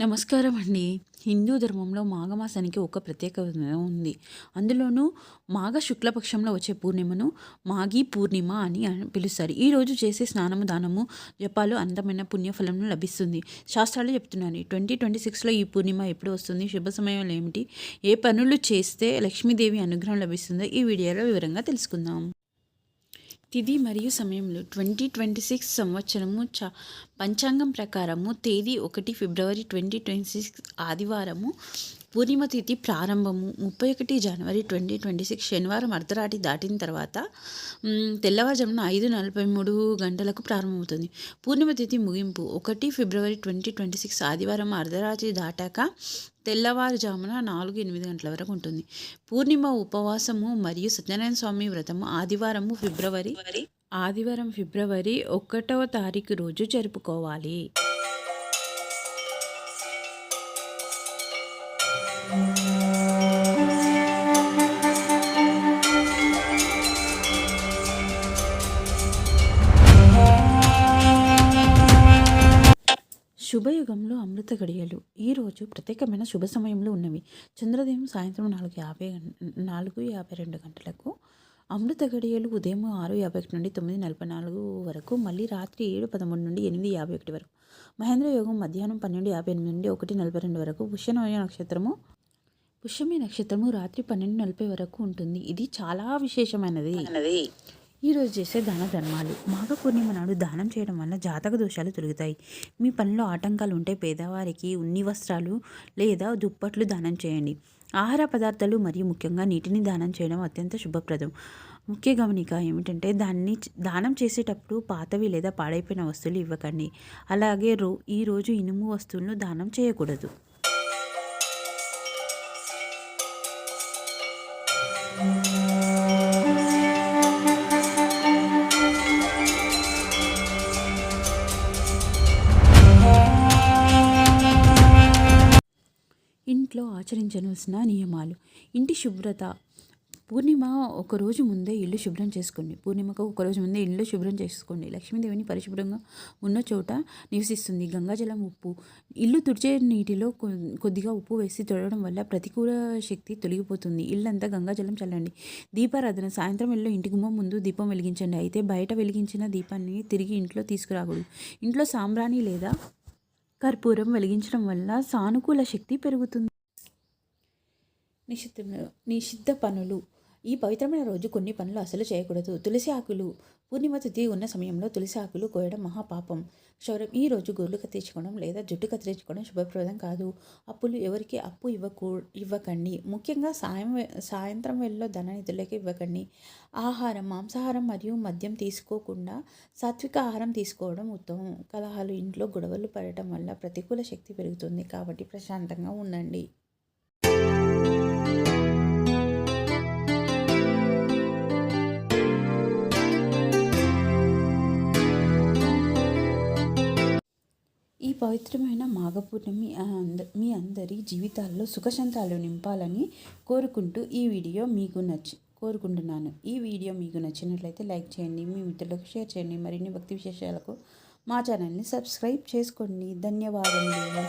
నమస్కారం అండి. హిందూ ధర్మంలో మాఘమాసానికి ఒక ప్రత్యేకత ఉంది. అందులోనూ మాఘ శుక్లపక్షంలో వచ్చే పూర్ణిమను మాఘీ పూర్ణిమ అని పిలుస్తారు. ఈరోజు చేసే స్నానము, దానము, జపాలు అందమైన పుణ్యఫలం లభిస్తుంది. శాస్త్రాలు చెప్తున్నాయి. 2026లో ఈ పూర్ణిమ ఎప్పుడు వస్తుంది? శుభ సమయాలు ఏమిటి? ఏ పనులు చేస్తే లక్ష్మీదేవి అనుగ్రహం లభిస్తుందో ఈ వీడియోలో వివరంగా తెలుసుకుందాం. తిథి మరియు సమయంలో 2026 సంవత్సరము పంచాంగం ప్రకారము తేదీ 1 ఫిబ్రవరి 2026 ఆదివారము, పూర్ణిమ తిథి ప్రారంభము 31 జనవరి 2026 శనివారం అర్ధరాత్రి దాటిన తర్వాత తెల్లవారుజామున 5:43 గంటలకు ప్రారంభమవుతుంది. పూర్ణిమ తిథి ముగింపు 1 ఫిబ్రవరి 2026 ఆదివారం అర్ధరాత్రి దాటాక తెల్లవారుజామున 4-8 గంటల వరకు ఉంటుంది. పూర్ణిమ ఉపవాసము మరియు సత్యనారాయణ స్వామి వ్రతము ఆదివారం ఫిబ్రవరి 1వ తారీఖు రోజు జరుపుకోవాలి. శుభయుగంలో అమృత గడియలు ఈరోజు ప్రత్యేకమైన శుభ సమయంలో ఉన్నవి. చంద్రోదయం సాయంత్రం 4:52 గంటలకు, అమృత గడియలు ఉదయం 6:51 నుండి 9:44 వరకు, మళ్ళీ రాత్రి 7:13 నుండి 8:51 వరకు. మహేంద్ర యోగం మధ్యాహ్నం 12:58 నుండి 1:42 వరకు. పుష్యమి నక్షత్రము రాత్రి 12:40 వరకు ఉంటుంది. ఇది చాలా విశేషమైనది. ఈరోజు చేసే దాన ధర్మాలు. మాఘ పూర్ణిమ నాడు దానం చేయడం వల్ల జాతక దోషాలు తొలగుతాయి. మీ పనిలో ఆటంకాలు ఉంటే పేదవారికి ఉన్ని వస్త్రాలు లేదా దుప్పట్లు దానం చేయండి. ఆహార పదార్థాలు మరియు ముఖ్యంగా నీటిని దానం చేయడం అత్యంత శుభప్రదం. ముఖ్య గమనిక ఏమిటంటే దానం చేసేటప్పుడు పాతవి లేదా పాడైపోయిన వస్తువులు ఇవ్వకండి. అలాగే ఈరోజు ఇనుము వస్తువులను దానం చేయకూడదు. ఇంట్లో ఆచరించవలసిన నియమాలు. ఇంటి శుభ్రత. పూర్ణిమ ఒకరోజు ముందే ఇల్లు శుభ్రం చేసుకోండి. లక్ష్మీదేవిని పరిశుభ్రంగా ఉన్న చోట నివసిస్తుంది. గంగాజలం, ఉప్పు. ఇల్లు తుడిచే నీటిలో కొద్దిగా ఉప్పు వేసి తొడవడం వల్ల ప్రతికూల శక్తి తొలగిపోతుంది. ఇల్లంతా గంగాజలం చల్లండి. దీపారాధన. సాయంత్రం వేళలో ఇంటి గుమ్మం ముందు దీపం వెలిగించండి. అయితే బయట వెలిగించిన దీపాన్ని తిరిగి ఇంట్లో తీసుకురాకూడదు. ఇంట్లో సాంబ్రాణి లేదా కర్పూరం వెలిగించడం వల్ల సానుకూల శక్తి పెరుగుతుంది. నిషిద్ధ పనులు. ఈ పవిత్రమైన రోజు కొన్ని పనులు అసలు చేయకూడదు. తులసి ఆకులు. పూర్ణిమ తిథి ఉన్న సమయంలో తులసి ఆకులు కోయడం మహాపాపం. క్షౌరం. ఈ రోజు గొర్రెలు కత్తిరించుకోవడం లేదా జుట్టు కత్తిరించుకోవడం శుభప్రదం కాదు. అప్పులు. ఎవరికి అప్పు ఇవ్వకండి. ముఖ్యంగా సాయంత్రం వేళలో ధననిధులకి ఇవ్వకండి. ఆహారం. మాంసాహారం మరియు మద్యం తీసుకోకుండా సాత్విక ఆహారం తీసుకోవడం ఉత్తమం. కలహాలు. ఇంట్లో గొడవలు పడటం వల్ల ప్రతికూల శక్తి పెరుగుతుంది కాబట్టి ప్రశాంతంగా ఉండండి. ఈ పవిత్రమైన మాఘ పూర్ణమి మీ అందరి జీవితాల్లో సుఖశాంతాలు నింపాలని కోరుకుంటున్నాను. ఈ వీడియో మీకు నచ్చినట్లయితే లైక్ చేయండి, మీ మిత్రులకు షేర్ చేయండి. మరిన్ని భక్తి విశేషాలకు మా ఛానల్ని సబ్స్క్రైబ్ చేసుకోండి. ధన్యవాదములు.